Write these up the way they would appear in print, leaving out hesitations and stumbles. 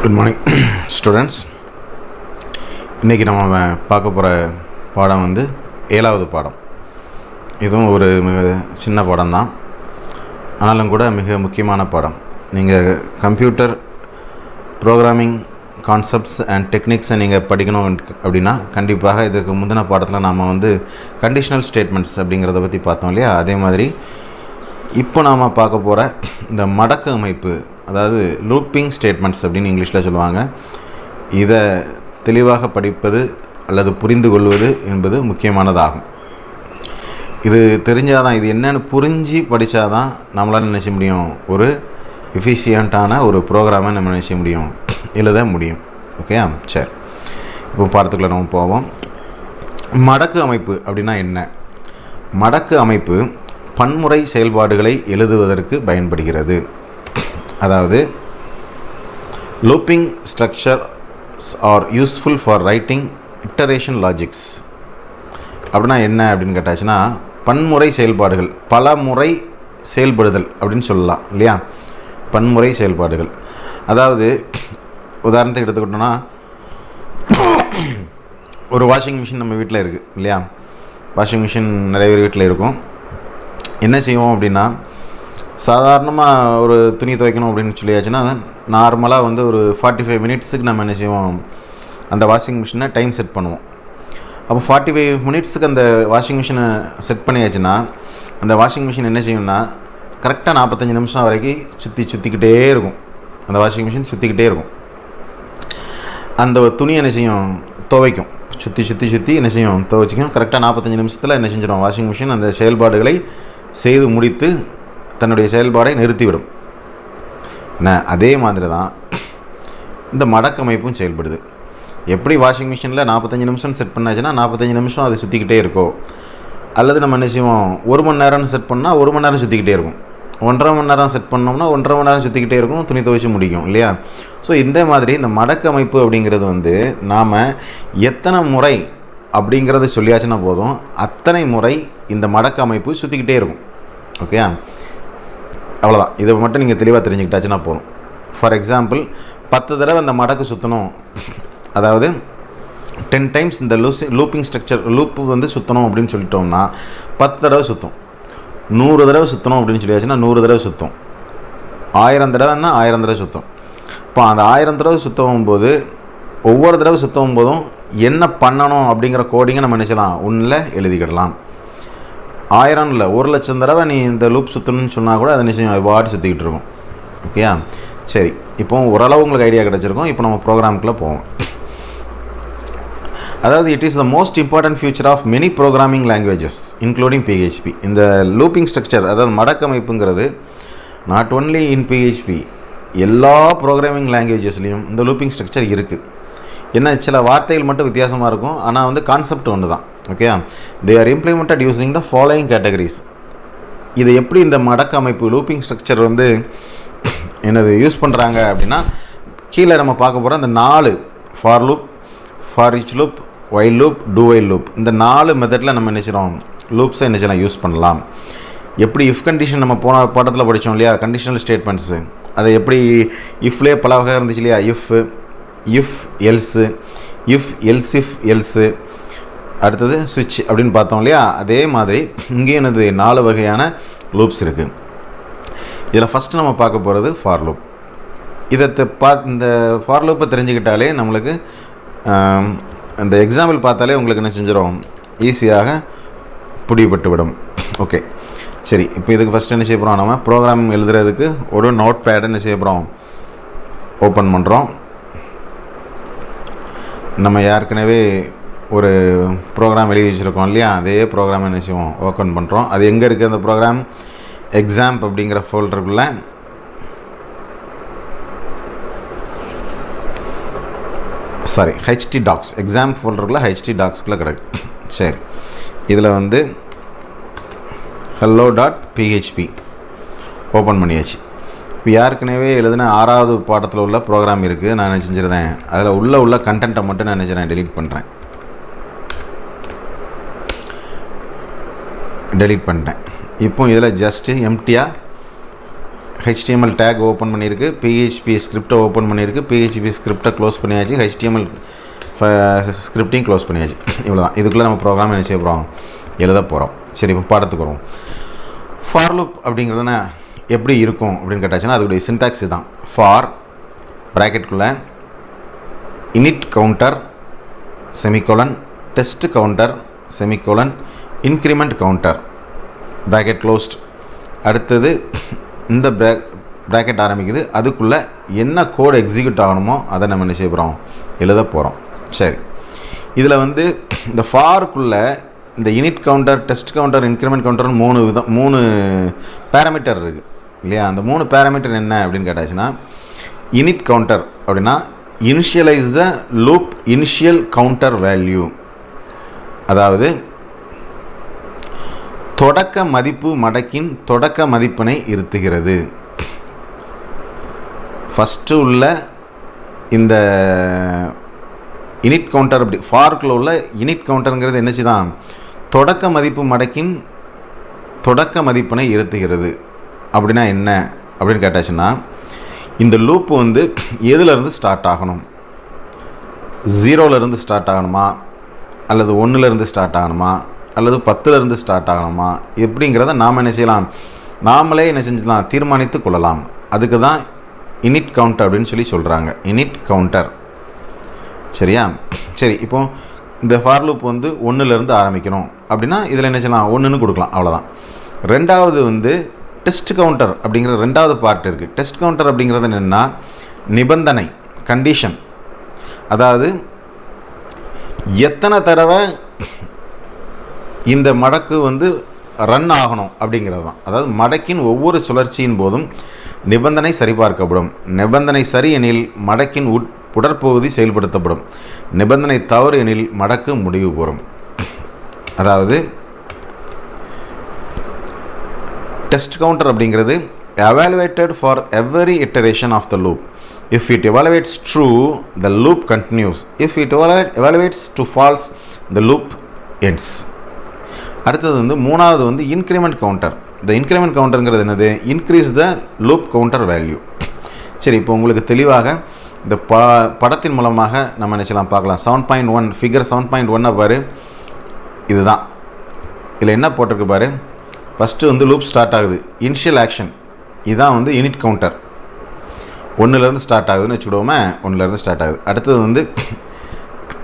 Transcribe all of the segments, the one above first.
Good morning students. இன்றைக்கி நம்ம பார்க்க போகிற பாடம் வந்து 7வது பாடம். இதுவும் ஒரு மிக சின்ன பாடம் தான், ஆனாலும் கூட மிக முக்கியமான பாடம். நீங்கள் கம்ப்யூட்டர் ப்ரோக்ராமிங் கான்செப்ட்ஸ் அண்ட் டெக்னிக்ஸை நீங்கள் படிக்கணும் அப்படின்னா கண்டிப்பாக இதற்கு முந்தின பாடத்தில் நாம் வந்து கண்டிஷனல் ஸ்டேட்மெண்ட்ஸ் அப்படிங்கிறத பற்றி பார்த்தோம் இல்லையா? அதே மாதிரி இப்போ நாம் பார்க்க போகிற இந்த மடக்கு அமைப்பு, அதாவது லூப்பிங் ஸ்டேட்மெண்ட்ஸ் அப்படின்னு இங்கிலீஷில் சொல்லுவாங்க, இதை தெளிவாக படிப்பது அல்லது புரிந்து கொள்வது என்பது முக்கியமானதாகும். இது தெரிஞ்சால் தான், இது என்னென்னு புரிஞ்சு படித்தா தான் நம்மளால் நினைச்ச முடியும், ஒரு எஃபிஷியண்ட்டான ஒரு ப்ரோக்ராமை நம்ம நினைச்ச முடியும், எழுத முடியும். ஓகே, சரி. இப்போ பாடத்துக்குள்ள நம்ம போவோம். மடக்கு அமைப்பு அப்படின்னா என்ன? மடக்கு அமைப்பு பன்முறை செயல்பாடுகளை எழுதுவதற்கு பயன்படுகிறது. அதாவது looping structures R useful for writing iteration logics. அப்படின்னா என்ன அப்படின்னு கேட்டாச்சுன்னா, பன்முறை செயல்பாடுகள், பல முறை செயல்படுதல் அப்படின்னு சொல்லலாம் இல்லையா? பன்முறை செயல்பாடுகள். அதாவது உதாரணத்துக்கு எடுத்துக்கிட்டோன்னா, ஒரு வாஷிங் மிஷின் நம்ம வீட்டில் இருக்குது இல்லையா? வாஷிங் மிஷின் நிறைய பேர் வீட்டில் இருக்கும். என்ன செய்வோம் அப்படின்னா, சாதாரணமாக ஒரு துணி துவைக்கணும் அப்படின்னு சொல்லியாச்சுன்னா நார்மலாக வந்து ஒரு 45 மினிட்ஸுக்கு நம்ம என்ன செய்வோம், அந்த வாஷிங் மிஷினை டைம் செட் பண்ணுவோம். அப்போ 45 மினிட்ஸுக்கு அந்த வாஷிங் மிஷினை செட் பண்ணியாச்சுன்னா அந்த வாஷிங் மிஷின் என்ன செய்யும்னா கரெக்டாக 45 நிமிஷம் வரைக்கும் சுற்றிக்கிட்டே இருக்கும். அந்த வாஷிங் மிஷின் சுற்றிக்கிட்டே இருக்கும். அந்த துணி என்ன செய்யும், துவைக்கும். சுற்றி என்ன செய்யும், துவைச்சிக்கும். கரெக்டாக 45 நிமிஷத்தில் என்ன செஞ்சிடும், வாஷிங் மிஷின் அந்த செயல்பாடுகளை செய்து முடித்து தன்னுடைய செயல்பாடை நிறுத்திவிடும். என்ன, அதே மாதிரி தான் இந்த மடக்கமைப்பும் செயல்படுது. எப்படி வாஷிங் மிஷினில் 45 நிமிஷம் செட் பண்ணாச்சுன்னா 45 நிமிஷம் அது சுற்றிக்கிட்டே இருக்கும். அல்லது நம்ம என்ன செய்வோம், 1 மணி நேரம்னு செட் பண்ணால் 1 மணி நேரம் சுற்றிக்கிட்டே இருக்கும். 1.5 மணி நேரம் செட் பண்ணோம்னா 1.5 மணி நேரம் சுற்றிக்கிட்டே இருக்கும், துணி துவைச்சு முடிக்கும் இல்லையா? ஸோ இந்த மாதிரி இந்த மடக்கமைப்பு அப்படிங்கிறது வந்து நாம் எத்தனை முறை அப்படிங்கிறத சொல்லியாச்சுன்னா போதும், அத்தனை முறை இந்த மடக்க அமைப்பு சுற்றிக்கிட்டே இருக்கும். ஓகே, அவ்வளோதான். இதை மட்டும் நீங்கள் தெளிவாக தெரிஞ்சுக்கிட்டாச்சுன்னா போதும். ஃபார் எக்ஸாம்பிள் 10 தடவை இந்த மடக்கு சுற்றணும், அதாவது 10 டைம்ஸ் இந்த லூப்பிங் ஸ்ட்ரக்சர் லூப்பு வந்து சுற்றணும் அப்படின்னு சொல்லிட்டோம்னா 10 தடவை சுற்றும். 100 தடவை சுற்றணும் அப்படின்னு சொல்லியாச்சுன்னா 100 தடவை சுற்றும். 1000 தடவைன்னா 1000 தடவை சுற்றும். இப்போ அந்த 1000 தடவை சுற்றவும் போது ஒவ்வொரு தடவை சுற்றவும் போதும் என்ன பண்ணணும் அப்படிங்கிற கோடிங்கை நம்ம நினச்சலாம், ஒன்றில் எழுதிக்கிடலாம். 1000 இல்லை, 1,00,000 தடவை நீ இந்த லூப் சுற்றணும்னு சொன்னால் கூட அதை நிச்சயம் வாடி சுற்றிக்கிட்டு இருக்கும். ஓகேயா, சரி. இப்போ ஓரளவு உங்களுக்கு ஐடியா கிடச்சிருக்கும். இப்போ நம்ம ப்ரோக்ராமுக்குள்ளே போவோம். அதாவது it is the most important feature of many programming languages including PHP. இந்த லூப்பிங் ஸ்ட்ரக்சர், அதாவது மடக்கமைப்புங்கிறது நாட் ஒன்லி இன் PHP, எல்லா ப்ரோக்ராமிங் லாங்குவேஜஸ்லேயும் இந்த லூப்பிங் ஸ்ட்ரக்சர் இருக்குது. என்ன, சில வார்த்தைகள் மட்டும் வித்தியாசமாக இருக்கும், ஆனால் வந்து கான்செப்ட் ஒன்று தான். Okay, they are implemented using the following categories. இதை எப்படி இந்த மடக்க அமைப்பு லூப்பிங் ஸ்ட்ரக்சர் வந்து என்னது யூஸ் பண்ணுறாங்க அப்படின்னா, கீழே நம்ம பார்க்க போகிற இந்த 4 for loop, for each loop, while loop, do while loop, இந்த 4 மெத்தடில் நம்ம என்ன செய்கிறோம், லூப்ஸை என்ன செய்யலாம், யூஸ் பண்ணலாம். எப்படி இஃப் கண்டிஷன் நம்ம போன பாடத்தில் படித்தோம் இல்லையா, கண்டிஷனல் ஸ்டேட்மெண்ட்ஸு, அதை எப்படி இஃப்லேயே பல வகை இருந்துச்சு இல்லையா, இஃப் எல்ஸு, இஃப் எல்ஸு, அடுத்தது ஸ்விட்ச் அப்படின்னு பார்த்தோம் இல்லையா? அதே மாதிரி இங்கே என்னது 4 வகையான லூப்ஸ் இருக்குது. இதில் ஃபஸ்ட்டு நம்ம பார்க்க போகிறது ஃபார் லூப். இதை இந்த ஃபார் லூப்பை தெரிஞ்சுக்கிட்டாலே நம்மளுக்கு அந்த எக்ஸாம்பிள் பார்த்தாலே உங்களுக்கு என்ன செஞ்சிடும், ஈஸியாக பிடிபட்டு விடும். ஓகே, சரி. இப்போ இதுக்கு ஃபஸ்ட்டு என்ன செய்ய போகிறோம், நம்ம ப்ரோக்ராம் எழுதுறதுக்கு ஒரு நோட் பேட் என்ன செய்ய போகிறோம், ஓப்பன் பண்ணுறோம். நம்ம ஏற்கனவே ஒரு ப்ரோக்ராம் எழுதி வச்சுருக்கோம் இல்லையா, அதே ப்ரோக்ராம் என்ன செய்வோம், ஓப்பன் பண்ணுறோம். அது எங்கே இருக்குது அந்த ப்ரோக்ராம், எக்ஸாம்ப் அப்படிங்கிற ஃபோல்டருக்குள்ளே HT டாக்ஸ், எக்ஸாம் ஃபோல்டருக்குள்ளே HT டாக்ஸ்குள்ளே கிடக்கு. சரி, இதில் வந்து hello.php ஓப்பன் பண்ணியாச்சு. இப்போ ஏற்கனவே எழுதின 6வது பாடத்தில் உள்ள ப்ரோக்ராம் இருக்குது, நான் என்ன செஞ்சிருந்தேன், அதில் உள்ள கண்டென்ட்டை மட்டும் நான் நினச்சேன் டெலீட் பண்ணுறேன். டெலீட் பண்ணிட்டேன். இப்போ இதில் ஜஸ்ட்டு எம்டியாக HTML டேக் ஓப்பன் பண்ணியிருக்கு, PHP ஸ்கிரிப்டை ஓப்பன் பண்ணியிருக்கு, PHP ஸ்கிரிப்டை க்ளோஸ் பண்ணியாச்சு, HTML ஸ்கிரிப்டையும் க்ளோஸ் பண்ணியாச்சு. இவ்வளோ தான். இதுக்குள்ளே நம்ம ப்ரோக்ராம் என்ன செய்ய போகிறோம், எழுத போகிறோம். சரி, இப்போ பாடத்துக்கு வருவோம். ஃபார் லூப் அப்படிங்கிறதுனா எப்படி இருக்கும் அப்படின்னு கேட்டாச்சுன்னா அதுடைய சின்டாக்ஸ் தான். ஃபார் ப்ராக்கெட்டுக்குள்ளே init counter semicolon, test counter semicolon, increment counter bracket closed. அடுத்தது இந்த ப்ராக்கெட் ஆரம்பிக்குது, அதுக்குள்ளே என்ன கோடு எக்ஸிக்யூட் ஆகணுமோ அதை நம்ம என்ன செய்ய போகிறோம், எழுத போகிறோம். சரி, இதில் வந்து இந்த ஃபாருக்குள்ளே இந்த init counter, test counter, increment கவுண்டர்னு மூணு பேராமீட்டர் இருக்குது இல்லையா? அந்த 3 பேராமீட்டர் என்ன அப்படின்னு கேட்டாச்சுன்னா, இனிட் கவுண்டர் அப்படின்னா initialise the loop initial counter value, அதாவது தொடக்க மதிப்பு மடக்கின் தொடக்க மதிப்பினை இருத்துகிறது. ஃபஸ்ட்டு உள்ள இந்த இனிட் கவுண்டர் அப்படி ஃபார்க்கில் உள்ள இனிட் கவுண்டருங்கிறது என்னச்சு தான், தொடக்க மதிப்பு மடக்கின் தொடக்க மதிப்பினை இருத்துகிறது. அப்படின்னா என்ன அப்படின்னு கேட்டாச்சுன்னா, இந்த லூப்பு வந்து எதுலேருந்து ஸ்டார்ட் ஆகணும், 0லேருந்து ஸ்டார்ட் ஆகணுமா, அல்லது 1லேருந்து ஸ்டார்ட் ஆகணுமா, அல்லது 10லேருந்து ஸ்டார்ட் ஆகணுமா, எப்படிங்கிறத நாம் என்ன செய்யலாம், நாமளே என்ன செஞ்சிடலாம், தீர்மானித்து கொள்ளலாம். அதுக்கு தான் இனிட் கவுண்டர் அப்படின்னு சொல்லி சொல்கிறாங்க, இனிட் கவுண்டர். சரியா? சரி, இப்போது இந்த ஃபார் லூப் வந்து 1லேருந்து ஆரம்பிக்கணும் அப்படின்னா இதில் என்ன செய்யலாம், 1ன்னு கொடுக்கலாம், அவ்வளோதான். ரெண்டாவது வந்து டெஸ்ட் கவுண்டர் அப்படிங்கிற ரெண்டாவது பார்ட் இருக்குது. டெஸ்ட் கவுண்டர் அப்படிங்கிறது என்னென்னா நிபந்தனை, கண்டிஷன், அதாவது எத்தனை தடவை இந்த மடக்கு வந்து ரன் ஆகணும் அப்படிங்கிறது தான். அதாவது மடக்கின் ஒவ்வொரு சுழற்சியின் போதும் நிபந்தனை சரிபார்க்கப்படும். நிபந்தனை சரி எனில் மடக்கின் உடற்பகுதி செயல்படுத்தப்படும். நிபந்தனை தவறு எனில் மடக்கு முடிவு பெறும். அதாவது டெஸ்ட் கவுண்டர் அப்படிங்கிறது evaluated for every iteration of the loop. If it evaluates true, the loop continues. If it evaluates to false, the loop ends. அடுத்தது வந்து மூணாவது வந்து இன்க்ரிமெண்ட் கவுண்டர். இந்த இன்க்ரிமெண்ட் கவுண்டருங்கிறது என்னது, increase the loop counter value. சரி, இப்போ உங்களுக்கு தெளிவாக இந்த படத்தின் மூலமாக நம்ம நினச்சலாம் பார்க்கலாம். 7.1 ஃபிகர் 7.1 பாரு, இதுதான். இதில் என்ன போட்டிருக்கு பாரு, ஃபஸ்ட்டு வந்து லூப் ஸ்டார்ட் ஆகுது, இனிஷியல் ஆக்ஷன், இதுதான் வந்து யூனிட் கவுண்டர். 1லேருந்து ஸ்டார்ட் ஆகுதுன்னு வச்சுக்கிடுவோமே, 1லேருந்து ஸ்டார்ட் ஆகுது. அடுத்தது வந்து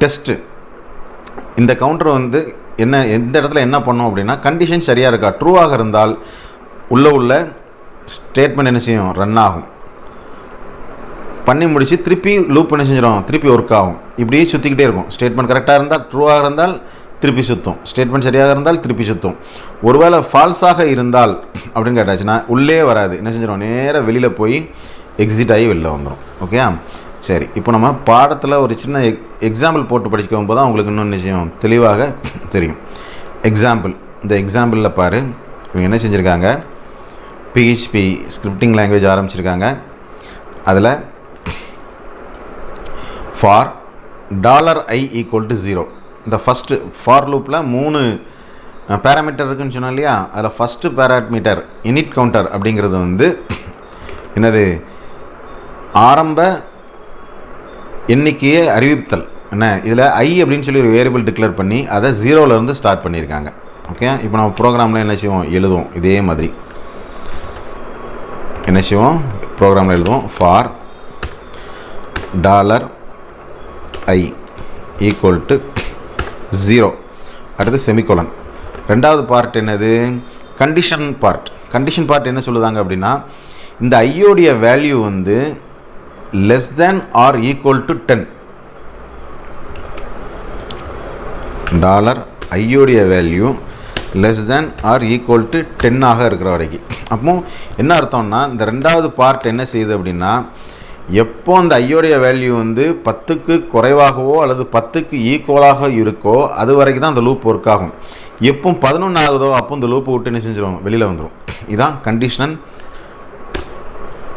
டெஸ்ட்டு. இந்த கவுண்டர் வந்து என்ன, எந்த இடத்துல என்ன பண்ணோம் அப்படின்னா, கண்டிஷன் சரியாக இருக்கா, ட்ரூவாக இருந்தால் உள்ள ஸ்டேட்மெண்ட் என்ன செய்யும், ரன் ஆகும். பண்ணி முடித்து திருப்பி லூப் என்ன செஞ்சிடும், திருப்பி ஒர்க் ஆகும். இப்படியே சுற்றிக்கிட்டே இருக்கும். ஸ்டேட்மெண்ட் கரெக்டாக இருந்தால், ட்ரூவாக இருந்தால் திருப்பி சுற்றும், ஸ்டேட்மெண்ட் சரியாக இருந்தால் திருப்பி சுற்றும். ஒருவேளை ஃபால்ஸாக இருந்தால் அப்படின்னு கேட்டாச்சுன்னா உள்ளே வராது, என்ன செஞ்சிடும், நேராக வெளியில் போய் எக்ஸிட் ஆகி வெளில வந்துடும். ஓகே, சரி. இப்போ நம்ம பாடத்தில் ஒரு சின்ன எக்ஸாம்பிள் போட்டு படிக்கும் போது தான் உங்களுக்கு இன்னும் நிச்சயம் தெளிவாக தெரியும். எக்ஸாம்பிள், இந்த எக்ஸாம்பிளில் பாரு, இவங்க என்ன செஞ்சுருக்காங்க, PHP ஸ்கிரிப்டிங் லாங்குவேஜ் ஆரம்பிச்சிருக்காங்க. அதில் ஃபார் $i = 0, இந்த ஃபஸ்ட்டு ஃபார் லூப்பில் 3 பேராமீட்டர் இருக்குன்னு சொன்னோம் இல்லையா? அதில் ஃபஸ்ட்டு பேராமீட்டர் இனிட் கவுண்டர் அப்படிங்கிறது வந்து என்னது, ஆரம்ப எண்ணிக்கையை அறிவித்தல். என்ன, இதில் i அப்படின்னு சொல்லி ஒரு வேரியபிள் டிக்ளேர் பண்ணி அதை 0லேருந்து ஸ்டார்ட் பண்ணியிருக்காங்க. ஓகே, இப்போ நம்ம ப்ரோக்ராமில் என்ன செய்வோம், எழுதுவோம். இதே மாதிரி என்ன செய்வோம், ப்ரோக்ராமில் எழுதுவோம். ஃபார் $i = 0, அடுத்து செமிகோலன். ரெண்டாவது பார்ட் என்னது, கண்டிஷன் பார்ட். கண்டிஷன் பார்ட் என்ன சொல்லுதாங்க அப்படின்னா, இந்த ஐயோடைய வேல்யூ வந்து less than or equal to 10. $ஐயோடைய value less than or equal to 10 ஆக இருக்கிற வரைக்கும். அப்போ என்ன அர்த்தம்னா, இந்த ரெண்டாவது பார்ட் என்ன செய்யுது அப்படின்னா, எப்போ அந்த ஐயோடைய வேல்யூ வந்து 10க்கு குறைவாகவோ அல்லது 10க்கு ஈக்குவலாக இருக்கோ அது வரைக்கும் தான் அந்த லூப் ஒர்க் ஆகும். எப்போ 11 ஆகுதோ அப்போ இந்த லூப்பை விட்டு என்ன செஞ்சிடும், வெளியில் வந்துடும். இதுதான்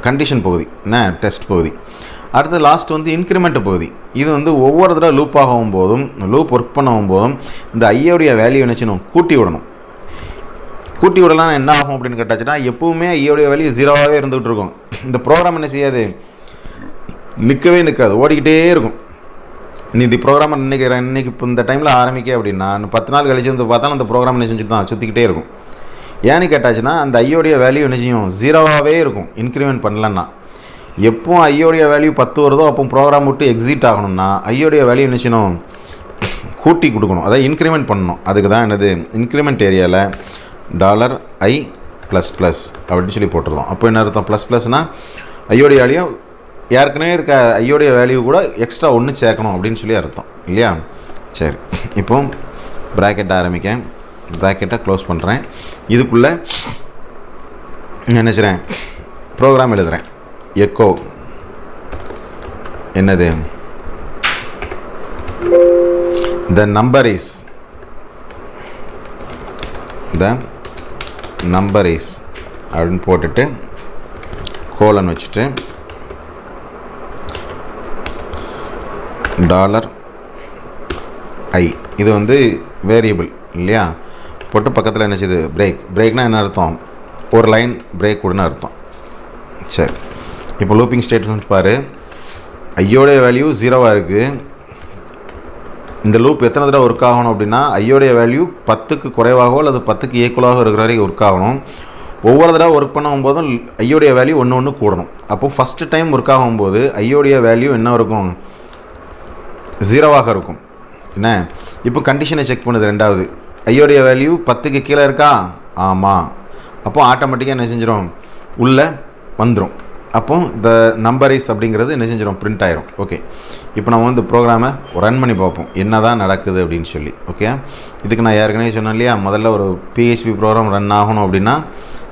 கண்டிஷன் பகுதி, என்ன, டெஸ்ட் பகுதி. அடுத்து லாஸ்ட் வந்து இன்க்ரிமெண்ட் பகுதி. இது வந்து ஒவ்வொரு தடவை லூப் ஆகும் போதும், லூப் ஒர்க் பண்ணும் போதும் இந்த ஐயோடைய வேல்யூ என்ன செய்யணும், கூட்டி விடணும். கூட்டி விடலாம் என்ன ஆகும் அப்படின்னு கேட்டாச்சுன்னா எப்பவுமே ஐயோடைய வேல்யூ 0வாகவே இருந்துகிட்டு இருக்கும். இந்த ப்ரோக்ராம் என்ன செய்யாது, நிற்கவே நிற்காது, ஓடிக்கிட்டே இருக்கும். நீ இந்த ப்ரோக்ராம் இன்னைக்கு இப்போ இந்த டைமில் ஆரம்பிக்க அப்படின்னா 10 நாள் கழிச்சு வந்து பார்த்தாலும் அந்த ப்ரோக்ராம் என்ன செஞ்சுட்டு தான் சுற்றிக்கிட்டே இருக்கும். ஏன்னு கேட்டாச்சுன்னா அந்த ஐயோடைய வேல்யூ என்ன செய்யும், 0வாகவே இருக்கும் இன்க்ரிமெண்ட் பண்ணலன்னா. எப்போ ஐயோடைய வேல்யூ 10 வருதோ அப்போ ப்ரோக்ராம் விட்டு எக்ஸிட் ஆகணும்னா ஐயோடைய வேல்யூ என்ன செய்யணும், கூட்டி கொடுக்கணும், அதாவது இன்க்ரிமெண்ட் பண்ணணும். அதுக்கு தான் என்னது இன்க்ரிமெண்ட் ஏரியாவில் $i ++ அப்படின்னு சொல்லி போட்டுருவோம். அப்போ என்ன அர்த்தம், ++னால் ஐயோடைய வேல்யூ ஏற்கனவே இருக்க ஐயோடைய வேல்யூ கூட எக்ஸ்ட்ரா ஒன்று சேர்க்கணும் அப்படின்னு சொல்லி அர்த்தம் இல்லையா. சரி, இப்போ ப்ராக்கெட் ஆரம்பிக்கேன், ப்ராக்கெட்டை க்ளோஸ் பண்ணுறேன். இதுக்குள்ளே என்ன செய்கிறேன், ப்ரோக்ராம் எழுதுகிறேன். எக்கோ என்னது, the number is அப்படின்னு போட்டுட்டு கோலன் வச்சுட்டு $i இது வந்து வேரியபிள் இல்லையா. போட்டு பக்கத்தில் என்ன செய்யுது, பிரேக்னால் என்ன அர்த்தம், ஒரு லைன் பிரேக் கொடுன்னு அர்த்தம். சரி, இப்போ லூப்பிங் ஸ்டேட்மெண்ட் பாரு, ஐயோடைய வேல்யூ 0வாக இருக்குது. இந்த லூப் எத்தனை தடவை ஒர்க் ஆகணும் அப்படின்னா ஐயோடைய வேல்யூ 10க்கு குறைவாகவோ அல்லது 10க்கு ஈக்குவலாக இருக்கிற வரைக்கும் ஒர்க் ஆகணும். ஒவ்வொரு தடவை ஒர்க் பண்ணும்போதும் ஐயோடைய வேல்யூ ஒன்று கூடணும். அப்போ ஃபஸ்ட்டு டைம் ஒர்க் ஆகும்போது ஐயோடைய வேல்யூ என்ன இருக்கும், 0வாக இருக்கும். என்ன, இப்போ கண்டிஷனை செக் பண்ணுது. ரெண்டாவது ஐயோடைய வேல்யூ 10க்கு கீழே இருக்கா, ஆமாம். அப்போ ஆட்டோமேட்டிக்காக என்ன செஞ்சிடும், உள்ளே வந்துடும். அப்போ இந்த நம்பர் இஸ் அப்படிங்கிறது என்ன செஞ்சிடும், பிரிண்ட் ஆயிரும். ஓகே, இப்போ நம்ம வந்து ப்ரோக்ராமை ரன் பண்ணி பார்ப்போம் என்ன தான் நடக்குது அப்படின்னு சொல்லி. ஓகே, இதுக்கு நான் ஏற்கனவே சொன்னேன் இல்லையா, முதல்ல ஒரு PHP ப்ரோக்ராம் ரன் ஆகணும் அப்படின்னா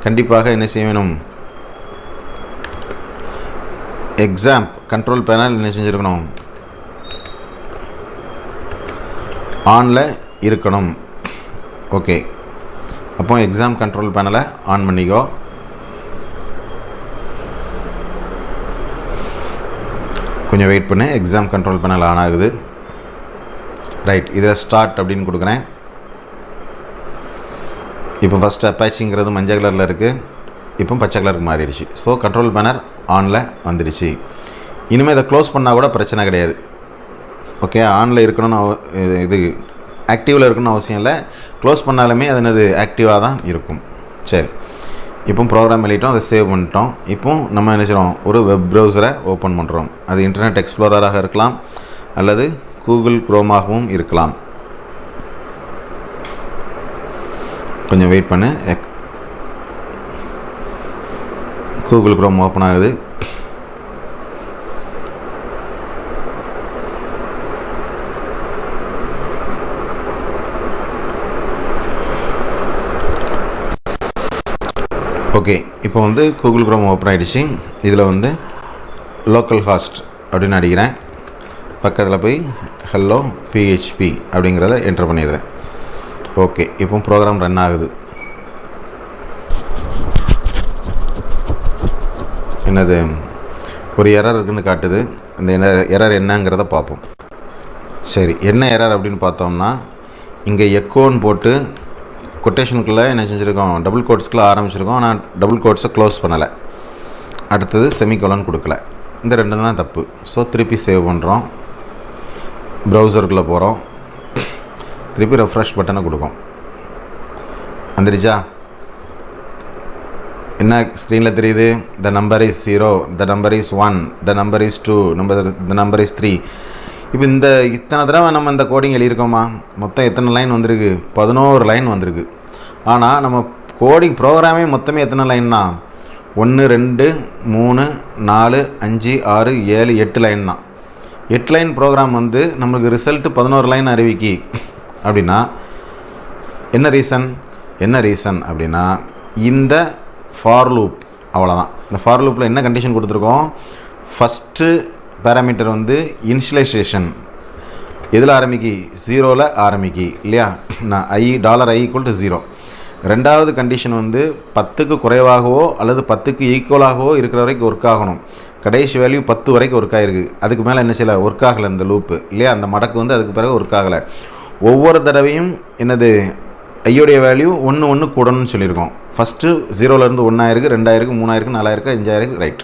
கண்டிப்பாக என்ன செய்ய வேணும், எக்ஸாம் கண்ட்ரோல் பேனல் என்ன செஞ்சுருக்கணும், ஆனில் இருக்கணும். ஓகே, அப்போ எக்ஸாம் கண்ட்ரோல் பேனலை ஆன் பண்ணிக்கோ. கொஞ்சம் வெயிட் பண்ணு, எக்ஸாம் கண்ட்ரோல் பேனல் ஆன் ஆகுது. ரைட், இதில் ஸ்டார்ட் அப்படின்னு கொடுக்குறேன். இப்போ ஃபஸ்ட்டு அப்பாச்சிங்கிறது மஞ்சள் கலரில் இருக்குது, இப்போ பச்சை கலருக்கு மாறிடுச்சு. ஸோ கண்ட்ரோல் பேனர் ஆனில் வந்துடுச்சு. இனிமேல் இதை க்ளோஸ் பண்ணால் கூட பிரச்சனை கிடையாது. ஓகே, ஆனில் இருக்கணும்னு இது ஆக்டிவில் இருக்கணும்னு அவசியம் இல்லை. க்ளோஸ் பண்ணாலுமே அது என்னது ஆக்டிவாக தான் இருக்கும். சரி, இப்போ ப்ரோக்ராம் எழுதிட்டோம், அதை சேவ் பண்ணிட்டோம். இப்போ நம்ம என்ன செய்கிறோம், ஒரு வெப் ப்ரௌசரை ஓப்பன் பண்ணுறோம். அது இன்டர்நெட் எக்ஸ்ப்ளோரராக இருக்கலாம் அல்லது கூகுள் குரோமாகவும் இருக்கலாம். கொஞ்சம் வெயிட் பண்ணு, கூகுள் குரோம் ஓப்பன் ஆகுது. ஓகே, இப்போ வந்து கூகுள் குரோம் ஓப்பன் ஆகிடுச்சு. இதில் வந்து லோக்கல் ஹாஸ்ட் அப்படின்னு அடிக்கிறேன். பக்கத்தில் போய் ஹலோ PHP அப்படிங்கிறத என்டர் பண்ணிடுறேன். ஓகே, இப்போ ப்ரோக்ராம் ரன் ஆகுது. என்னது, ஒரு எரர் இருக்குதுன்னு காட்டுது. அந்த எரர் என்னங்கிறத பார்ப்போம். சரி, என்ன எரர் அப்படின்னு பார்த்தோம்னா, இங்கே எக்கோன்னு போட்டு கொட்டேஷனுக்குள்ளே என்ன செஞ்சுருக்கோம், டபுள் கோட்ஸ்க்குள்ளே ஆரம்பிச்சிருக்கோம். ஆனால் டபுள் கோட்ஸை க்ளோஸ் பண்ணலை. அடுத்தது செமிகோலன் கொடுக்கல. இந்த ரெண்டு தான் தப்பு. ஸோ திருப்பி சேவ் பண்ணுறோம், ப்ரௌசருக்குள்ளே போகிறோம், திருப்பி ரெஃப்ரெஷ் பட்டனை கொடுக்கும். வந்துடுச்சா, என்ன ஸ்க்ரீனில் தெரியுது, த number is 0, the number is 1, the number is 2, the number is 3. இப்போ இத்தனை தடவை நம்ம இந்த கோடிங் எழுதியிருக்கோமா, மொத்தம் எத்தனை லைன் வந்திருக்கு, 11 லைன் வந்திருக்கு. ஆனால் நம்ம கோடிங் ப்ரோக்ராமே மொத்தமே எத்தனை லைன் தான், 1 2 3 4 5 6 7 8 லைன் தான். 8 லைன் ப்ரோக்ராம் வந்து நம்மளுக்கு ரிசல்ட்டு 11 லைன் அறிவிக்கி அப்படின்னா என்ன ரீசன் அப்படின்னா இந்த ஃபார் லூப். அவ்வளோதான். இந்த ஃபார் லூப்பில் என்ன கண்டிஷன் கொடுத்துருக்கோம், ஃபஸ்ட்டு பேராமீட்டர் வந்து இனிஷியலைசேஷன் எதில் ஆரம்பிக்கி, 0ல் ஆரம்பிக்கி இல்லையா, நான் $i = 0. ரெண்டாவது கண்டிஷன் வந்து 10க்கு குறைவாகவோ அல்லது 10க்கு ஈக்குவலாகவோ இருக்கிற வரைக்கும் ஒர்க் ஆகணும். கடைசி வேல்யூ 10 வரைக்கும் ஒர்க் ஆகிருக்கு. அதுக்கு மேலே என்ன செய்யலை, ஒர்க் ஆகலை இந்த லூப்பு இல்லையா. அந்த மடக்கு வந்து அதுக்கு பிறகு ஒர்க் ஆகலை. ஒவ்வொரு தடவையும் என்னது ஐயோடைய வேல்யூ 1 1 கூடணும்னு சொல்லியிருக்கோம். ஃபஸ்ட்டு 0லேருந்து 1 ஆயிருக்கு, 2 ஆயிருக்கு, 3 ஆயிருக்கு, 4 ஆயிருக்கு, 5 ஆயிருக்கு, ரைட்.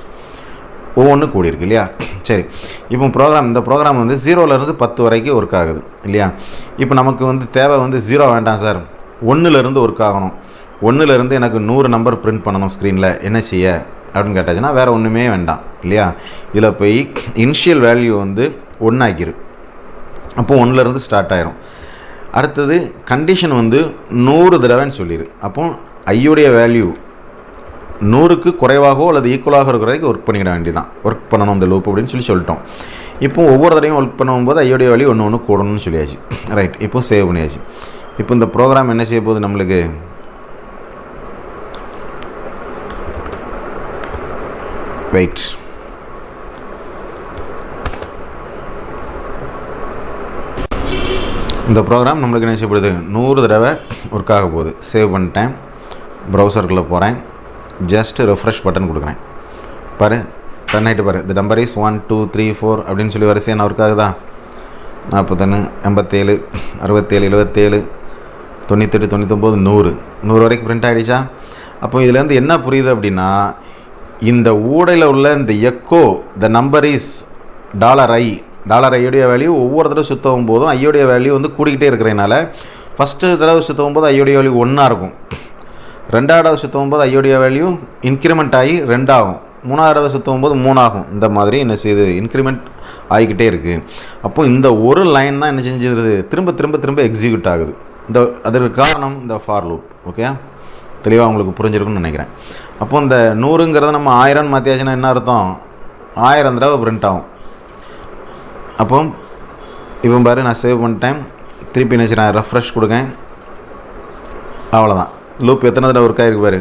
ஒவ்வொன்று கூடியிருக்கு இல்லையா? சரி, இப்போ இந்த ப்ரோக்ராம் வந்து 0லேருந்து 10 வரைக்கும் ஒர்க் ஆகுது இல்லையா? இப்போ நமக்கு வந்து தேவை வந்து 0 வேண்டாம் சார், 1லேருந்து ஒர்க் ஆகணும். 1லேருந்து எனக்கு 100 நம்பர் பிரிண்ட் பண்ணணும் ஸ்க்ரீனில், என்ன செய்ய அப்படின்னு கேட்டாச்சுன்னா வேறு ஒன்றுமே வேண்டாம் இல்லையா? இதில் போய் இனிஷியல் வேல்யூ வந்து 1 ஆக்கிரு. அப்போ 1லேருந்து ஸ்டார்ட் ஆயிரும். அடுத்தது கண்டிஷன் வந்து 100 தடவைன்னு சொல்லிடு. அப்போ ஐயோடைய வேல்யூ 100க்கு குறைவாகவோ அல்லது ஈக்குவலாக இருக்கிற வரைக்கும் ஒர்க் பண்ணிக்கிட வேண்டியதான், ஒர்க் பண்ணணும் இந்த லூப் அப்படின்னு சொல்லிட்டோம். இப்போ ஒவ்வொரு தடவையும் ஒர்க் பண்ணும்போது ஐயோடைய வேல்யூ 1 1 கூடணும்னு சொல்லியாச்சு, ரைட். இப்போ சேவ் பண்ணியாச்சு. இப்போ இந்த ப்ரோக்ராம் என்ன செய்ய போகுது நம்மளுக்கு, வெயிட், இந்த ப்ரோக்ராம் நம்மளுக்கு என்ன செய்யப்படுது, 100 தடவை ஒர்க் ஆக போகுது. சேவ் பண்ணிட்டேன், ப்ரௌசருக்குள்ளே போகிறேன், ஜஸ்ட்டு ரெஃப்ரெஷ் பட்டன் கொடுக்குறேன். பாரு ரன் ஆகிட்டு பாரு, இந்த நம்பர் இஸ் 1 2 3 4 அப்படின்னு சொல்லி வரிசையாக ஒர்க் ஆகுதா? 41 87 67 77 98 99 100 100 வரைக்கும் பிரிண்ட் ஆகிடுச்சா? அப்போ இதுலேருந்து என்ன புரியுது அப்படின்னா, இந்த ஊடையில் உள்ள இந்த echo the number is $i value ஒவ்வொரு தடவை சுற்றவும் போதும் ஐயோடைய வேல்யூ வந்து கூடிக்கிட்டே இருக்கிறதுனால ஃபஸ்ட்டு தடவை சுற்றவும் போது ஐயோடைய வேல்யூ 1 இருக்கும், 2வது தடவை சுற்றவும் போது ஐயோடைய வேல்யூ இன்க்ரிமெண்ட் ஆகி 2 ஆகும், 3வது தடவை சுற்றவும் போது 3 ஆகும். இந்த மாதிரி என்ன செய்யுது, இன்க்ரிமெண்ட் ஆகிக்கிட்டே இருக்குது. அப்போ இந்த ஒரு லைன் தான் என்ன செஞ்சது, திரும்ப திரும்ப திரும்ப எக்ஸிக்யூட் ஆகுது. அதற்கு காரணம் இந்த ஃபார் லூப். ஓகே, தெளிவாக உங்களுக்கு புரிஞ்சிருக்குன்னு நினைக்கிறேன். அப்போ இந்த 100ங்கிறத நம்ம 1000 மாற்றியாச்சுன்னா என்ன அர்த்தம், 1000 தடவை பிரிண்ட் ஆகும். அப்போ இப்போ பாரு நான் சேவ் பண்ணிட்டேன், திருப்பி என்ன செய்கிறேன், ரெஃப்ரெஷ் கொடுங்க, அவ்வளோதான். லூப் எத்தனை தடவை ஒர்க் ஆகிருக்கு பாரு.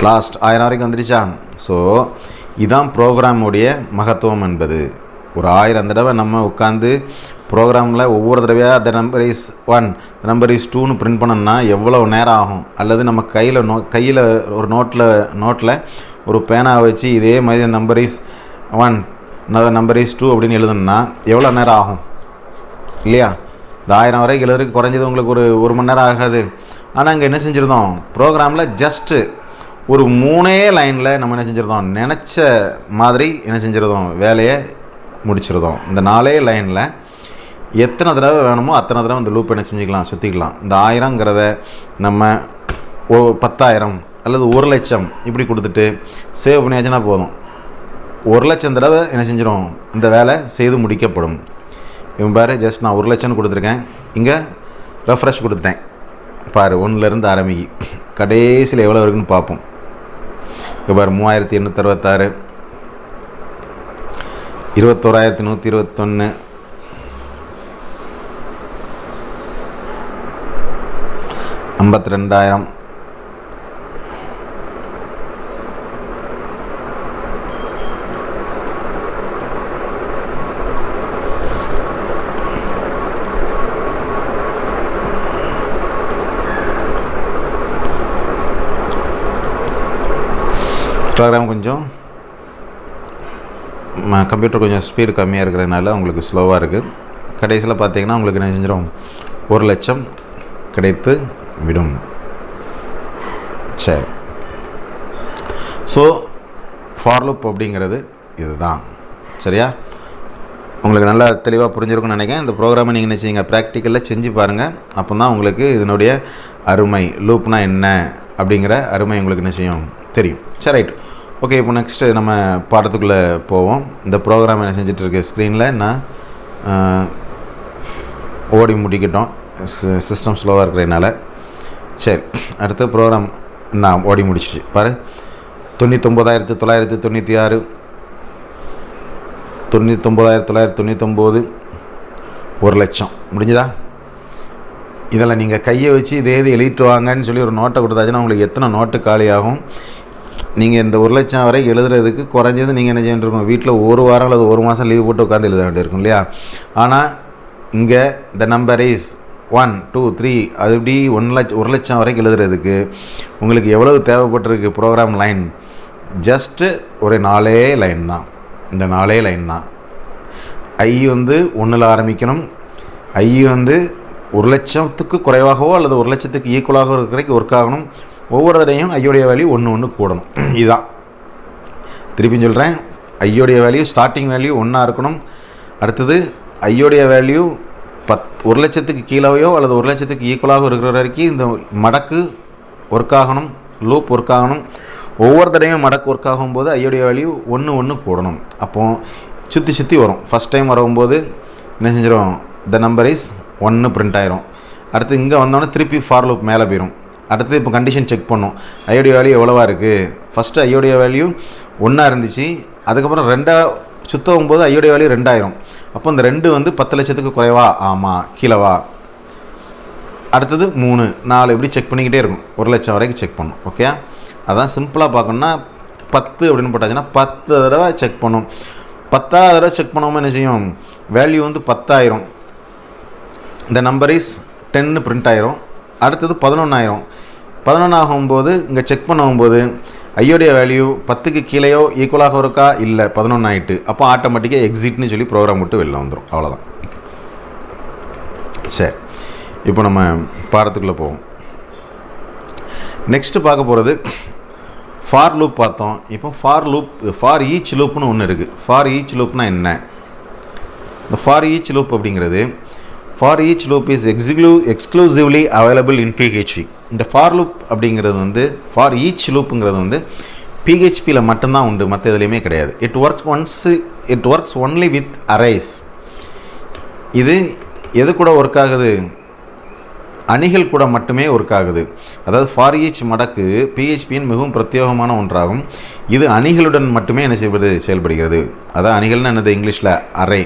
லாஸ்ட் 1000 வரைக்கும் வந்துடுச்சா? ஸோ இதுதான் ப்ரோக்ராமுடைய மகத்துவம் என்பது. ஒரு 1000 தடவை நம்ம உட்காந்து ப்ரோக்ராமில் ஒவ்வொரு தடவையாக the number is 1 the number is 2ன்னு பிரிண்ட் பண்ணோம்னா எவ்வளோ நேரம் ஆகும்? அல்லது நம்ம கையில் ஒரு நோட்டில் ஒரு பேனாவை வச்சு இதே மாதிரி நம்பர் இஸ் 1 நம்பர் இஸ் 2 அப்படின்னு எழுதணும்னா எவ்வளோ நேரம் ஆகும் இல்லையா? இந்த 1000 வரைக்கும் எழுதுறதுக்கு குறைஞ்சது உங்களுக்கு ஒரு மணி நேரம் ஆகாது. ஆனால் அங்கே என்ன செஞ்சுருந்தோம், ப்ரோக்ராமில் ஜஸ்ட்டு ஒரு 3 லைனில் நம்ம என்ன செஞ்சுருந்தோம், நினச்ச மாதிரி என்ன செஞ்சுருந்தோம், வேலையை முடிச்சிருந்தோம். இந்த 4 லைனில் எத்தனை தடவை வேணுமோ அத்தனை தடவை இந்த லூப் என்ன செஞ்சுக்கலாம், சுற்றிக்கலாம். இந்த 1000ங்கிறத நம்ம 10,000 அல்லது 1,00,000 இப்படி கொடுத்துட்டு சேவ் பண்ணியாச்சுன்னா போதும். 1,00,000 தடவை என்ன செஞ்சிடும், இந்த வேலை செய்து முடிக்கப்படும். இவன் பாரு, ஜஸ்ட் நான் 1,00,000 கொடுத்துருக்கேன், இங்கே ரெஃப்ரெஷ் கொடுத்துட்டேன் பாரு, 1லேருந்து ஆரம்பிக்கி கடைசியில் எவ்வளோ இருக்குன்னு பார்ப்போம். இங்கே பாரு 3866 21,121 52,000 ப்ரோக்ராம் கொஞ்சம் கம்ப்யூட்டர் கொஞ்சம் ஸ்பீடு கம்மியாக இருக்கிறதுனால உங்களுக்கு ஸ்லோவாக இருக்குது. கடைசியில் பார்த்தீங்கன்னா உங்களுக்கு என்ன செஞ்சிடும், 1,00,000 கிடைத்து விடும். சரி, ஸோ ஃபார் லூப் அப்படிங்கிறது இதுதான். சரியா? உங்களுக்கு நல்லா தெளிவாக புரிஞ்சிருக்குன்னு நினைக்கிறேன். இந்த ப்ரோக்ராமை நீங்கள் என்ன செய்யுங்க, ப்ராக்டிக்கலில் செஞ்சு பாருங்கள். அப்போ தான் உங்களுக்கு இதனுடைய அருமை, லூப்னா என்ன அப்படிங்கிற அருமை உங்களுக்கு என்ன செய்யும், தெரியும். சரி, ரைட். ஓகே, இப்போ நெக்ஸ்ட்டு நம்ம பாடத்துக்குள்ளே போவோம். இந்த ப்ரோக்ராம் என்ன செஞ்சிட்ருக்கு, ஸ்க்ரீனில் நான் ஓடி முடிக்கிட்டோம், சிஸ்டம் ஸ்லோவாக இருக்கிறதுனால. சரி, அடுத்த ப்ரோக்ராம் நான் ஓடி முடிச்சிச்சு பாரு. 99,996 99,999 1,00,000 முடிஞ்சுதா? இதில் நீங்கள் கையை வச்சு இதே எழுதிட்டு வாங்கன்னு சொல்லி ஒரு நோட்டை கொடுத்தாச்சுன்னா உங்களுக்கு எத்தனை நோட்டு காலியாகும்? நீங்கள் இந்த 1,00,000 வரை எழுதுறதுக்கு குறைஞ்சது நீங்கள் என்ன செய்யணும், வீட்டில் ஒரு வாரம் அல்லது ஒரு மாதம் லீவ் போட்டு உட்காந்து எழுத வேண்டியிருக்கும் இல்லையா? ஆனால் இங்கே த நம்பர் இஸ் 1 2 3 அது இப்படி 1,00,000 வரைக்கும் எழுதுறதுக்கு உங்களுக்கு எவ்வளவு தேவைப்பட்டிருக்கு ப்ரோக்ராம் லைன்? ஜஸ்ட்டு ஒரு 4 லைன் தான். இந்த 4 லைன் தான். ஐ வந்து 1ல் ஆரம்பிக்கணும். ஐ வந்து 1,00,000க்கு குறைவாகவோ அல்லது 1,00,000க்கு ஈக்குவலாகவோ இருக்கிறக்கு ஒர்க் ஆகணும். ஒவ்வொரு தடையும் ஐயோடைய வேல்யூ 1 கூடணும். இதுதான். திருப்பி சொல்கிறேன், ஐயோடைய வேல்யூ ஸ்டார்டிங் வேல்யூ 1 இருக்கணும். அடுத்தது ஐயோடைய வேல்யூ 1,00,000க்கு கீழேயோ அல்லது 1,00,000க்கு ஈக்குவலாக இருக்கிற வரைக்கும் இந்த மடக்கு ஒர்க் ஆகணும், லூப் ஒர்க் ஆகணும். ஒவ்வொரு தடையும் மடக்கு ஒர்க் ஆகும்போது ஐயோடைய வேல்யூ 1 கூடணும். அப்போது சுற்றி வரும். ஃபஸ்ட் டைம் வரும்போது என்ன செஞ்சிடும், த நம்பர் இஸ் 1 பிரிண்ட் ஆயிரும். அடுத்து இங்கே வந்தோடனே திருப்பி ஃபார் லூப் மேலே போயிடும். அடுத்து இப்போ கண்டிஷன் செக் பண்ணும், ஐயோடைய வேல்யூ எவ்வளோவா இருக்குது. ஃபஸ்ட்டு ஐயோடைய வேல்யூ 1 இருந்துச்சு, அதுக்கப்புறம் 2 சுத்தவும் போது ஐயோடைய வேல்யூ 2 ஆயிரும். அப்போ இந்த 2 வந்து 10,00,000க்கு குறைவா, ஆமாம், கீழவா. அடுத்தது 3, 4 இப்படி செக் பண்ணிக்கிட்டே இருக்கும். 1,00,000 வரைக்கும் செக் பண்ணும். ஓகே, அதான் சிம்பிளாக பார்க்கணுன்னா 10 அப்படின்னு போட்டாச்சுன்னா 10 தடவை செக் பண்ணும். 10ஆவது தடவை செக் பண்ணாமல் என்ன செய்யும், வேல்யூ வந்து 10 ஆயிரும். இந்த நம்பர் இஸ் 10 பிரிண்ட் ஆயிரும். அடுத்தது 11 ஆயிரும். 11 ஆகும்போது இங்கே செக் பண்ணும்போது ஐயோடைய வேல்யூ 10க்கு கீழேயோ ஈக்குவலாக இருக்கா, இல்லை, 11 ஆகிட்டு. அப்போ ஆட்டோமேட்டிக்காக எக்ஸிட்னு சொல்லி ப்ரோக்ராம் விட்டு வெளில வந்துடும். அவ்வளோதான். சரி, இப்போ நம்ம பாடத்துக்குள்ளே போவோம். நெக்ஸ்ட்டு பார்க்க போகிறது ஃபார் லூப் பார்த்தோம். இப்போ ஃபார் ஈச் லூப்னு ஒன்று இருக்குது. ஃபார் ஈச் லூப்னால் என்ன? இந்த ஃபார் ஈச் லூப் அப்படிங்கிறது, for each loop is exclusively available in PHP. இந்த ஃபார் லூப் அப்படிங்கிறது வந்து, ஃபார் ஈச் லூப்புங்கிறது வந்து PHPயில் மட்டும்தான் உண்டு, மற்ற எதுலேயுமே கிடையாது. It works only with arrays. இது எது கூட ஒர்க் ஆகுது, அணிகள் கூட மட்டுமே ஒர்க் ஆகுது. அதாவது ஃபார் ஈச் மடக்கு PHPயின் மிகவும் பிரத்யேகமான ஒன்றாகும். இது அணிகளுடன் மட்டுமே என்ன செயல்படுகிறது. அதாவது அணிகள்னு என்னது இங்கிலீஷில் அரே.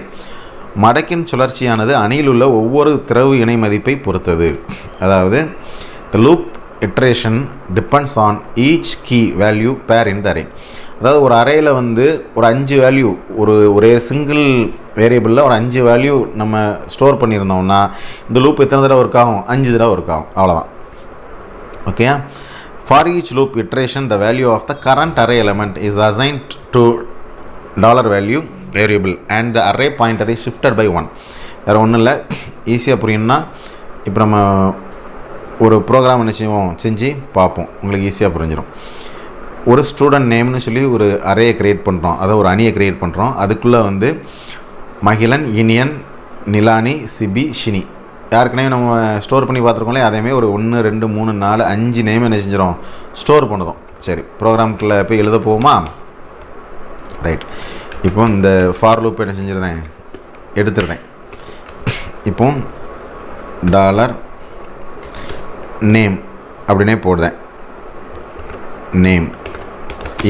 மடக்கின் சுழற்சியானது அணியில் உள்ள ஒவ்வொரு திறவு இணை மதிப்பை பொறுத்தது. அதாவது the loop iteration depends on each key value pair in the array. அதாவது ஒரு அரேயில் வந்து ஒரு 5 வேல்யூ, ஒரே சிங்கிள் வேரியபிளில் ஒரு 5 வேல்யூ நம்ம ஸ்டோர் பண்ணியிருந்தோம்னா இந்த லூப் எத்தனை தடவை ஒர்க் ஆகும், 5 தடவை ஒர்க் ஆகும். அவ்வளோதான். Okay, for each loop iteration the value of the current array element is assigned to $value variable and the array pointer is shifted by 1. வேறு ஒன்றும் இல்லை, ஈஸியாக புரியணும்னா இப்போ நம்ம ஒரு ப்ரோக்ராம் என்ன செய்வோம், செஞ்சு பார்ப்போம், உங்களுக்கு ஈஸியாக புரிஞ்சிடும். ஒரு ஸ்டூடெண்ட் நேம்னு சொல்லி ஒரு அரேயை க்ரியேட் பண்ணுறோம், அதை ஒரு அணியை க்ரியேட் பண்ணுறோம். அதுக்குள்ளே வந்து மகிழன், இனியன், நிலானி, சிபி, ஷினி யாருக்குனே நம்ம ஸ்டோர் பண்ணி பார்த்துருக்கோம்லே, அதேமாதிரி ஒரு 1 2 3 4 5 நேம் என்ன செஞ்சிடும், ஸ்டோர் பண்ணுறோம். சரி, ப்ரோக்ராமுக்குள்ளே போய் எழுத போவோமா? ரைட். இப்போ இந்த ஃபார் லூப் என்ன செஞ்சிருந்தேன், எடுத்துருந்தேன். இப்போ $நேம் அப்படின்னே போடுதேன். Name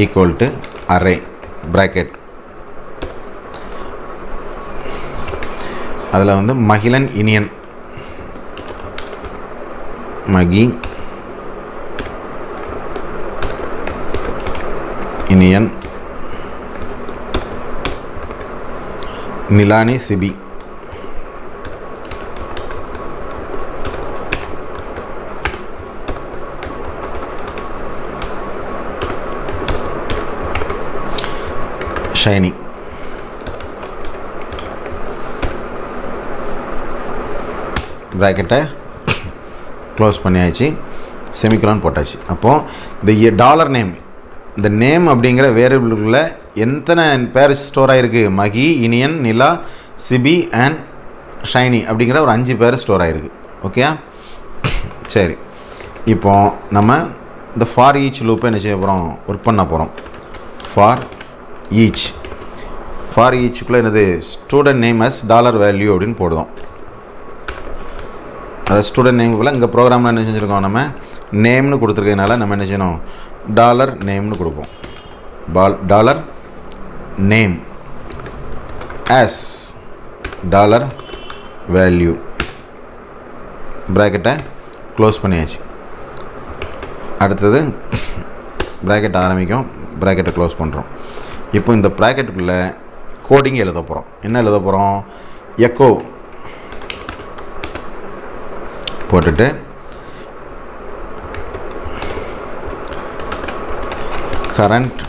equal to array bracket. அதில் வந்து மகிழன், இனியன், மகி, இனியன், நிலானி, சிபி. ஷைனி. ப்ராக்கெட்டை க்ளோஸ் பண்ணியாச்சு, செமிகோலன் போட்டாச்சு. அப்போது இந்த $நேம், இந்த நேம் அப்படிங்கிற வேரியபிளுக்குள்ள எத்தனை பேர் ஸ்டோர் ஆகிருக்கு, மகி, இனியன், நிலா, சிபி அண்ட் ஷைனி அப்படிங்கிற ஒரு 5 பேர் ஸ்டோர் ஆகிருக்கு. ஓகே, சரி. இப்போ நம்ம இந்த ஃபார் ஈச் லூப்பை என்ன செய்ய போகிறோம், ஒர்க் பண்ண போகிறோம். ஃபார் ஈச்சுக்குள்ளே என்னது, ஸ்டூடெண்ட் நேம் அஸ் $value அப்படின்னு போடுதோம். அது ஸ்டூடெண்ட் நேமுக்குள்ளே இங்கே ப்ரோக்ராமில் என்ன செஞ்சுருக்கோம், நம்ம நேம்னு கொடுத்துருக்கதுனால நம்ம என்ன செய்யணும், $நேம்னு கொடுப்போம். $நேம் as $value ப்ராக்கெட்டை க்ளோஸ் பண்ணியாச்சு. அடுத்தது ப்ராக்கெட் ஆரம்பிக்கும், ப்ராக்கெட்டை க்ளோஸ் பண்ணுறோம். இப்போ இந்த ப்ராக்கெட்டுக்குள்ளே கோடிங் எழுத போகிறோம். என்ன எழுத போகிறோம், எக்கோ போட்டுட்டு கரண்ட்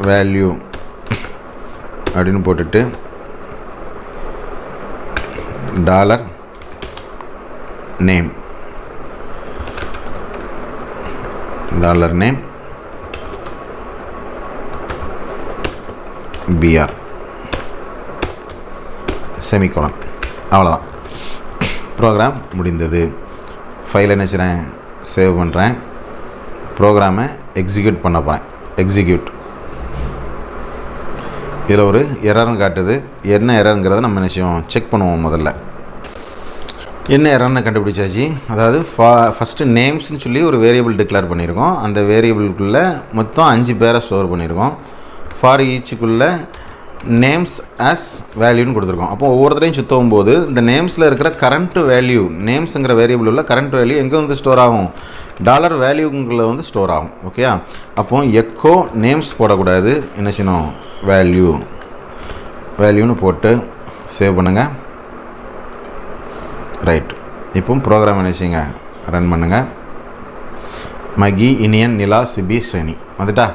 வேல்யூ அப்படின்னு போட்டுட்டு டாலர் நேம் பிஆர் செமிகோலன். அவ்வளோதான், ப்ரோக்ராம் முடிந்தது. ஃபைல் என்ன செய்கிறேன், சேவ் பண்ணுறேன், ப்ரோக்ராமை எக்ஸிக்யூட் பண்ண போகிறேன். எக்ஸிக்யூட். இதில் ஒரு எரர்னு காட்டுது. என்ன எரருங்கிறத நம்ம என்ன செய்வோம், செக் பண்ணுவோம். முதல்ல என்ன எரர்னு கண்டுபிடிச்சாச்சு. அதாவது ஃபஸ்ட்டு நேம்ஸ்னு சொல்லி ஒரு வேரியபிள் டிக்ளேர் பண்ணியிருக்கோம். அந்த வேரியபிளுக்குள்ளே மொத்தம் 5 பேரை ஸ்டோர் பண்ணியிருக்கோம். ஃபார் ஈச்சுக்குள்ளே நேம்ஸ் ஆஸ் வேல்யூன்னு கொடுத்துருக்கோம். அப்போ ஒவ்வொருத்தரையும் சுற்றும் போது இந்த நேம்ஸில் இருக்கிற கரண்ட் வேல்யூ, நேம்ஸுங்கிற வேரியபிள் உள்ள கரண்ட் வேல்யூ எங்கே வந்து ஸ்டோர் ஆகும், டாலர் வேல்யூங்களில் வந்து ஸ்டோர் ஆகும். ஓகே, அப்போது எக்கோ நேம்ஸ் போடக்கூடாது, என்ன செய்யணும், வேல்யூன்னு போட்டு சேவ் பண்ணுங்கள். ரைட். இப்போ ப்ரோக்ராம் என்ன செய்யுங்க, ரன் பண்ணுங்கள். மகி, இனியன், நிலா, சிபி, ஸ்ரேனி வந்துட்டா.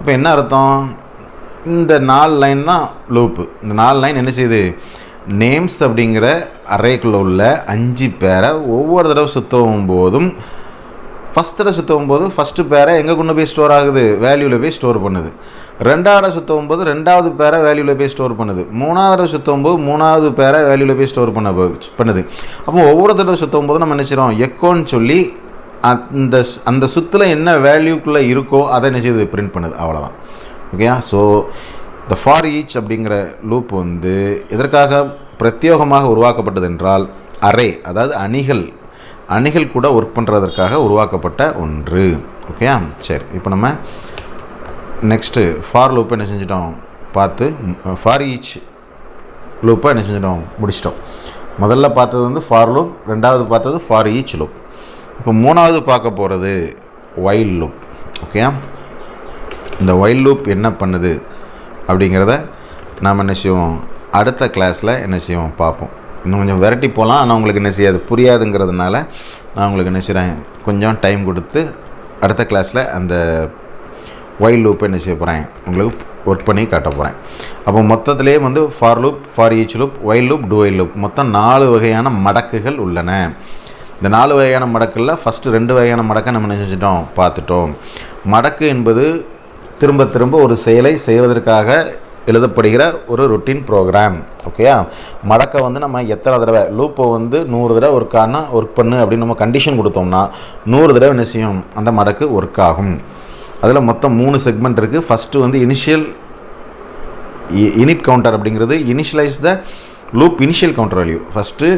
இப்போ என்ன அர்த்தம், இந்த 4 லைன் தான் லூப்பு. இந்த 4 லைன் என்ன செய்யுது, நேம்ஸ் அப்படிங்கிற அரேக்குள்ளே உள்ள 5 பேரை ஒவ்வொரு தடவை சுற்றவும் போதும், ஃபஸ்ட் தடவை சுற்றவும் போது ஃபஸ்ட்டு பேரை எங்கே கொண்டு போய் ஸ்டோர் ஆகுது, வேல்யூவில் போய் ஸ்டோர் பண்ணுது. 2வது சுற்றவும் போது 2வது பேரை வேல்யூவில் போய் ஸ்டோர் பண்ணுது. 3வது சுற்றவும் போது 3வது பேரை வேல்யூவில் போய் ஸ்டோர் பண்ணுது. அப்போ ஒவ்வொரு தடவை சுற்றவும் போது நம்ம நினச்சிடும் எக்கோன்னு சொல்லி அந்த சுற்றில் என்ன வேல்யூக்குள்ளே இருக்கோ அதை என்ன செய்யுது, பிரிண்ட் பண்ணுது. அவ்வளோதான். ஓகேயா. ஸோ இந்த ஃபார் ஈச் அப்படிங்கிற லூப் வந்து எதற்காக பிரத்யேகமாக உருவாக்கப்பட்டது என்றால், அரே, அதாவது அணிகள் கூட ஒர்க் பண்ணுறதற்காக உருவாக்கப்பட்ட ஒன்று. ஓகேயா. சரி, இப்போ நம்ம நெக்ஸ்ட்டு ஃபார் லூப்பை என்ன செஞ்சிட்டோம் பார்த்து, ஃபார் ஈச் லூப்பை என்ன செஞ்சிட்டோம், முடிச்சிட்டோம். முதல்ல பார்த்தது வந்து ஃபார் லூப், 2வது பார்த்தது ஃபார் ஈச் லூப். இப்போ 3வது பார்க்க போகிறது வைல் லூப். ஓகேயா. இந்த வைல் லூப் என்ன பண்ணுது அப்படிங்கிறத நாம் என்ன செய்வோம், அடுத்த கிளாஸில் என்ன செய்வோம் பார்ப்போம். இன்னும் கொஞ்சம் வெரைட்டி போகலாம், ஆனால் உங்களுக்கு என்ன செய்யாது, புரியாதுங்கிறதுனால நான் உங்களுக்கு என்ன செய்கிறேன், கொஞ்சம் டைம் கொடுத்து அடுத்த கிளாஸில் அந்த வைல் லூப்பை என்ன செய்ய போகிறேன், உங்களுக்கு ஒர்க் பண்ணி காட்ட போகிறேன். அப்போ மொத்தத்திலே வந்து for loop, for each loop, while loop, to while loop, மொத்தம் 4 வகையான மடக்குகள் உள்ளன. இந்த 4 வகையான மடக்குகளில் ஃபஸ்ட்டு 2 வகையான மடக்கை நம்ம என்ன செஞ்சிட்டோம், பார்த்துட்டோம். மடக்கு என்பது திரும்ப திரும்ப ஒரு செயலை செய்வதற்காக எழுதப்படுகிற ஒரு ரொட்டீன் ப்ரோக்ராம். ஓகேயா. மடக்கை வந்து நம்ம எத்தனை தடவை, லூப்பை வந்து 100 தடவை ஒர்க் பண்ணு அப்படின்னு நம்ம கண்டிஷன் கொடுத்தோம்னா 100 தடவை என்ன செய்யும், அந்த மடக்கு ஒர்க் ஆகும். அதில் மொத்தம் 3 செக்மெண்ட் இருக்குது. ஃபஸ்ட்டு வந்து இனிட் கவுண்டர் அப்படிங்கிறது initialize the loop initial counter value. First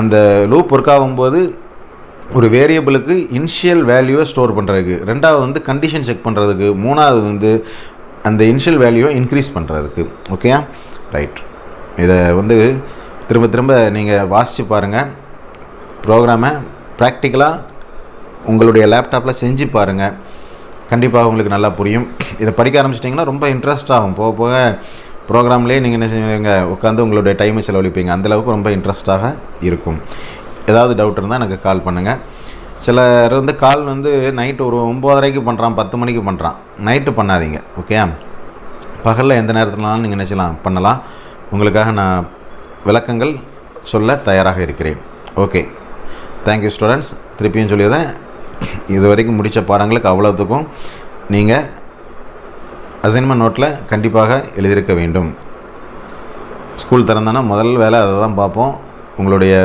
அந்த லூப் ஒர்க் ஆகும்போது ஒரு வேரியபிளுக்கு இனிஷியல் வேல்யூவை ஸ்டோர் பண்ணுறதுக்கு, 2வது வந்து கண்டிஷன் செக் பண்ணுறதுக்கு, 3வது வந்து அந்த இனிஷியல் வேல்யூவை இன்க்ரீஸ் பண்ணுறதுக்கு. ஓகேயா. ரைட். இதை வந்து திரும்ப திரும்ப நீங்கள் வாசித்து பாருங்கள். ப்ரோக்ராமை ப்ராக்டிக்கலாக உங்களுடைய லேப்டாப்பில் செஞ்சு பாருங்கள். கண்டிப்பாக உங்களுக்கு நல்லா புரியும். இதை படிக்க ஆரம்பிச்சிட்டிங்கன்னா ரொம்ப இன்ட்ரெஸ்ட் ஆகும். போக போக ப்ரோக்ராம்லேயே நீங்கள் என்ன செய்வீங்க, உட்காந்து உங்களுடைய டைமை செலவழிப்பீங்க. அந்தளவுக்கு ரொம்ப இன்ட்ரெஸ்ட்டாக இருக்கும். ஏதாவது டவுட் இருந்தால் எனக்கு கால் பண்ணுங்கள். சிலர் வந்து கால் வந்து நைட்டு ஒரு 9:30க்கு பண்ணுறான், 10 மணிக்கு பண்ணுறான். நைட்டு பண்ணாதீங்க. ஓகே. பகலில் எந்த நேரத்துலனாலும் நீங்கள் நினச்சலாம் பண்ணலாம். உங்களுக்காக நான் விளக்கங்கள் சொல்ல தயாராக இருக்கிறேன். Okay, thank you students. திருப்பியும் சொல்லிடுறேன், இது வரைக்கும் முடித்த பாடங்களுக்கு அவ்வளோத்துக்கும் நீங்கள் அசைன்மெண்ட் நோட்டில் கண்டிப்பாக எழுதியிருக்க வேண்டும். ஸ்கூல் திறந்தானா முதல் வேலை அதை தான் பார்ப்போம். உங்களுடைய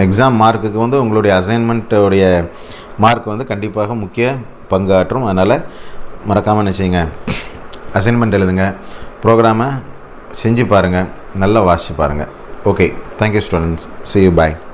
எக்ஸாம் மார்க்குக்கு வந்து உங்களுடைய அசைன்மெண்ட்டோடைய மார்க் வந்து கண்டிப்பாக முக்கிய பங்காற்றும். அதனால் மறக்காமல் என்ன செய்யுங்க, அசைன்மெண்ட் எழுதுங்க, ப்ரோக்ராமை செஞ்சு பாருங்கள், நல்லா வாசித்து பாருங்கள். Okay, thank you students. see you, bye.